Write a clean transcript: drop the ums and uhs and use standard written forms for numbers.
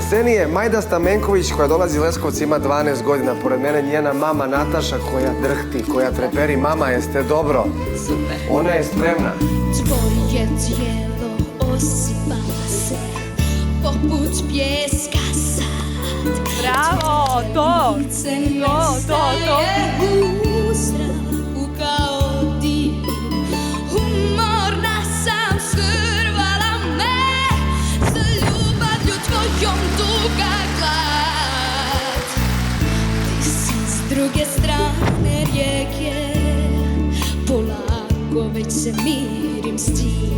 sceni je Majda Stamenković koja dolazi Leskovac, ima 12 godina. Pored mene njena mama Nataša koja drhti, koja treperi. Mama, jeste dobro? Super. Ona je spremna. Tvoje tijelo osipa se poput pjeska sad. Bravo, to. Kao ti. Umorna sam, skrvala me, za ljubavlju tvojom duga glad. Ti si s druge strane rijeke, polako već se mirim s tim.